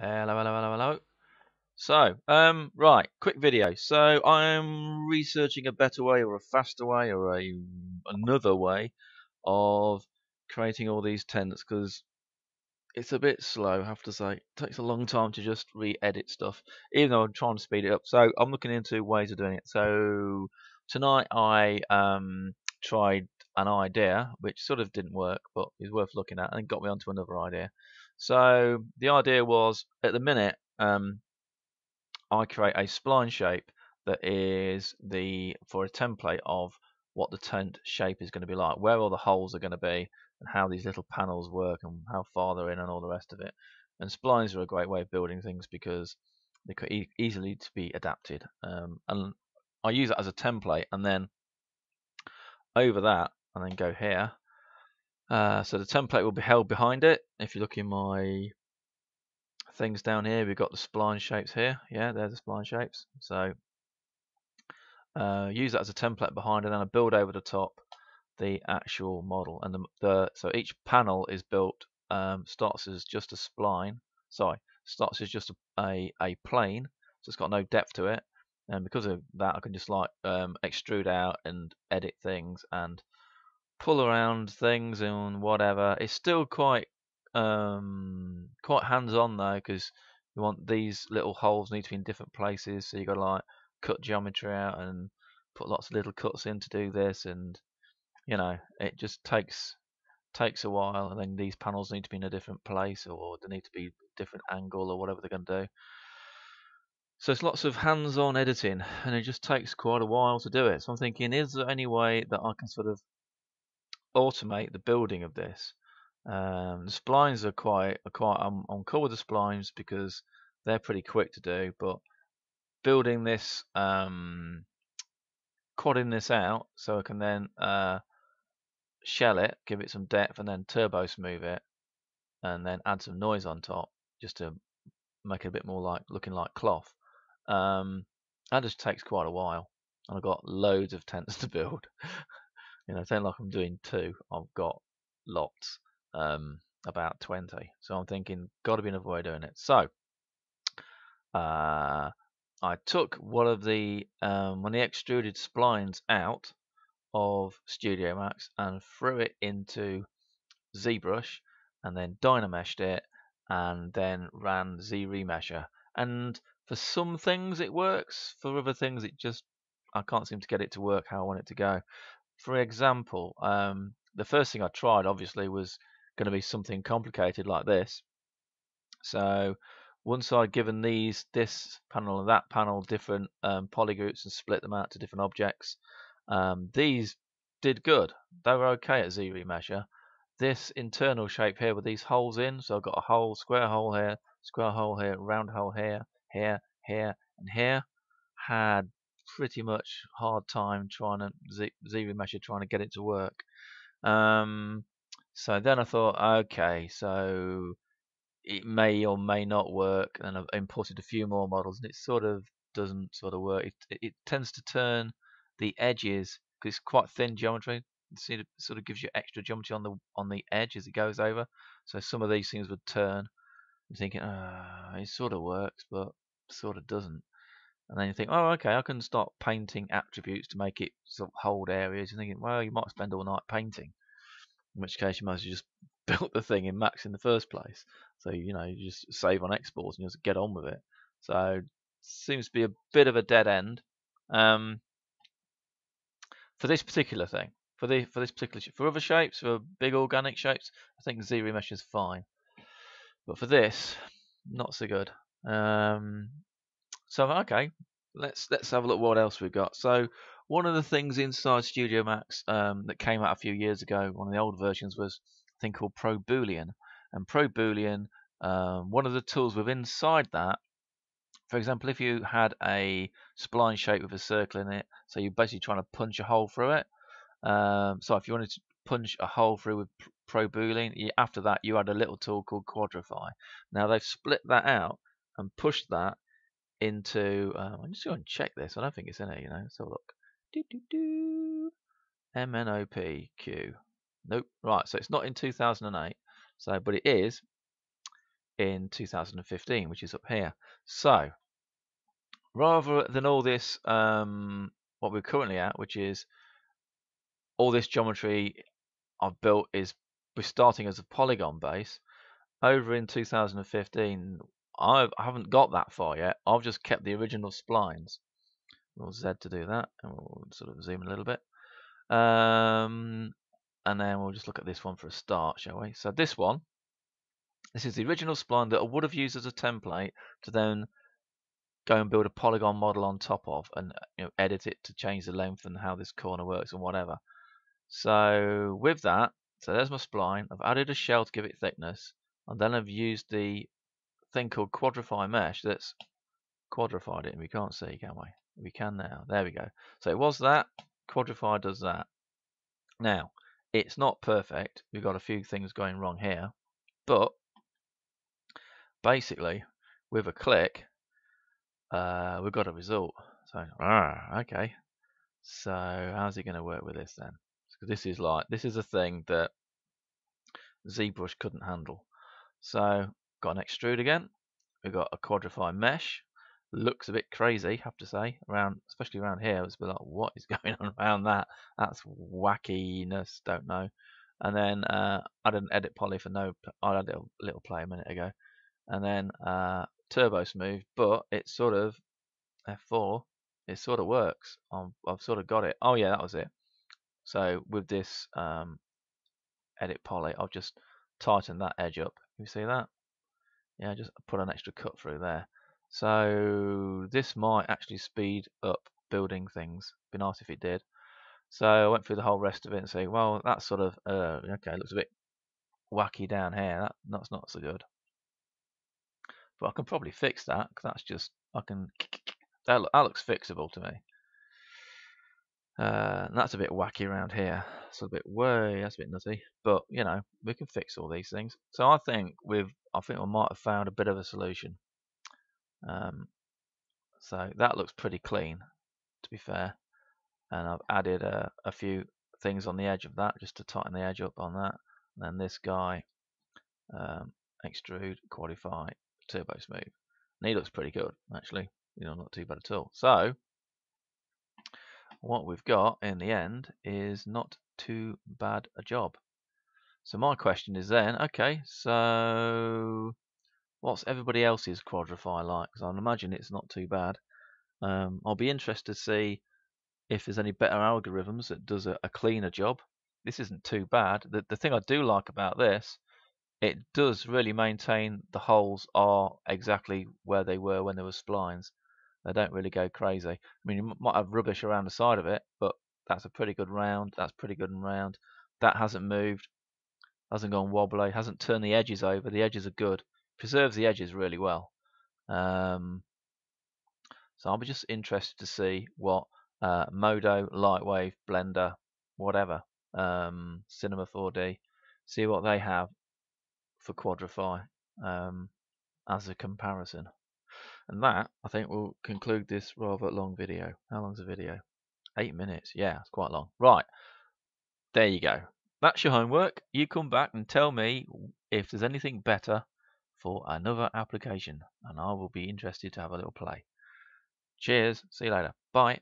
Hello, hello, hello, hello. So, right, quick video. So, I'm researching a better way, or a faster way, or another way of creating all these tents because it's a bit slow. I have to say, it takes a long time to just re-edit stuff, even though I'm trying to speed it up. So, I'm looking into ways of doing it. So, tonight I tried an idea which sort of didn't work, but is worth looking at, and got me onto another idea. So, the idea was at the minute. I create a spline shape that is for a template of what the tent shape is going to be like, where all the holes are going to be, and how these little panels work, and how far they're in, and all the rest of it. And splines are a great way of building things because they could easily to be adapted. And I use it as a template, and then over that, and then go here. So the template will be held behind it. If you look in my things down here, we've got the spline shapes here. Yeah, they're the spline shapes. So use that as a template behind, and then I build over the top the actual model. And so each panel is built, starts as just a spline. Sorry, starts as just a plane, so it's got no depth to it. And because of that, I can just like extrude out and edit things and pull around things and whatever. It's still quite hands-on though, because you want these little holes need to be in different places, so you got to like cut geometry out and put lots of little cuts in to do this, and it just takes a while. And then these panels need to be in a different place, or they need to be different angle, or whatever they're going to do. So it's lots of hands-on editing, and it just takes quite a while to do it. So I'm thinking, is there any way that I can sort of automate the building of this? The splines are quite. I'm cool with the splines because they're pretty quick to do, but building this, quadding this out, so I can then shell it, give it some depth, and then turbo smooth it, and then add some noise on top, just to make it a bit more like looking like cloth. That just takes quite a while, and I've got loads of tents to build. It's not like I'm doing two. I've got lots, about 20. So I'm thinking, got to be another way of doing it. So I took one of the extruded splines out of Studio Max and threw it into ZBrush, and then dynameshed it, and then ran Z-remesher. And for some things it works, for other things I can't seem to get it to work how I want it to go. For example, the first thing I tried obviously was going to be something complicated like this. So once I'd given this panel and that panel different polygroups and split them out to different objects, these did good. They were okay at Z-remesher. This internal shape here with these holes in, so I've got a hole, square hole here, round hole here, here, and here, had pretty much hard time trying to Z-remesher, trying to get it to work. So then I thought, okay, so it may or may not work, and I've imported a few more models, and it sort of doesn't sort of work. It tends to turn the edges, because it's quite thin geometry. It sort of gives you extra geometry on the edge as it goes over. So some of these things would turn. I'm thinking, it sort of works, but sort of doesn't. And then you think, oh, okay, I can start painting attributes to make it sort of hold areas. You're thinking, well, you might spend all night painting, in which case you might as well just built the thing in Max in the first place. So you just save on exports and just get on with it. So seems to be a bit of a dead end for this particular thing. For other shapes, for big organic shapes, I think Z-remesh is fine. But for this, not so good. So okay, let's have a look what else we've got. So one of the things inside Studio Max that came out a few years ago, one of the old versions, was a thing called Pro Boolean. And Pro Boolean, one of the tools within inside that, for example, if you had a spline shape with a circle in it, so you're basically trying to punch a hole through it. So if you wanted to punch a hole through with Pro Boolean, after that you had a little tool called quadrify. Now they've split that out and pushed that into. I'm just going to check this. I don't think it's in it. Let's have a look. MNOPQ. Nope. Right. So it's not in 2008. So, but it is in 2015, which is up here. So rather than all this, what we're currently at, which is all this geometry I've built we're starting as a polygon base. Over in 2015, I haven't got that far yet. I've just kept the original splines. We'll Z to do that, and we'll sort of zoom a little bit. And then we'll just look at this one for a start, shall we? So this is the original spline that I would have used as a template to then go and build a polygon model on top of, and edit it to change the length and how this corner works and whatever. So with that, so there's my spline. I've added a shell to give it thickness, and then I've used the thing called quadrify mesh that's quadrified it, and we can't see, can we? We can now. There we go. So it was that. Quadrify does that. Now, it's not perfect. We've got a few things going wrong here, but basically, with a click, we've got a result. So, okay. So, how's it going to work with this then? Because this is a thing that ZBrush couldn't handle. So, got an extrude again. We've got a quadrify mesh. Looks a bit crazy, have to say, especially around here. It's a bit like, what is going on around that? That's wackiness, don't know. And then I didn't edit poly for I had a little play a minute ago. And then turbo smooth, but it's sort of F4. It sort of works. I've sort of got it. Oh yeah, that was it. So with this edit poly, I've just tightened that edge up. You see that? Yeah, just put an extra cut through there. So this might actually speed up building things. Be nice if it did. So I went through the whole rest of it and say, well, that's sort of okay. Looks a bit wacky down here. That's not so good. But I can probably fix that. Cause that's just that looks fixable to me. And that's a bit wacky around here. So that's a bit nutty. But we can fix all these things. So I think we might have found a bit of a solution. So that looks pretty clean, to be fair. And I've added a few things on the edge of that just to tighten the edge up on that. And then this guy, extrude, quadrify, turbo smooth. And he looks pretty good, actually. Not too bad at all. So what we've got in the end is not too bad a job. So my question is then, okay, so what's everybody else's quadrify like? Because I imagine it's not too bad. I'll be interested to see if there's any better algorithms that does a cleaner job. This isn't too bad. The thing I do like about this, it does really maintain the holes are exactly where they were when there were splines. They don't really go crazy. I mean, you might have rubbish around the side of it, but that's a pretty good round. That's pretty good and round. That hasn't moved, hasn't gone wobbly, hasn't turned the edges over. The edges are good. Preserves the edges really well. So I'll be just interested to see what Modo, Lightwave, Blender, whatever, Cinema 4D, see what they have for quadrify as a comparison. And that, I think, will conclude this rather long video. How long's the video? 8 minutes. Yeah, it's quite long. Right, there you go. That's your homework. You come back and tell me if there's anything better for another application, and I will be interested to have a little play. Cheers. See you later. Bye.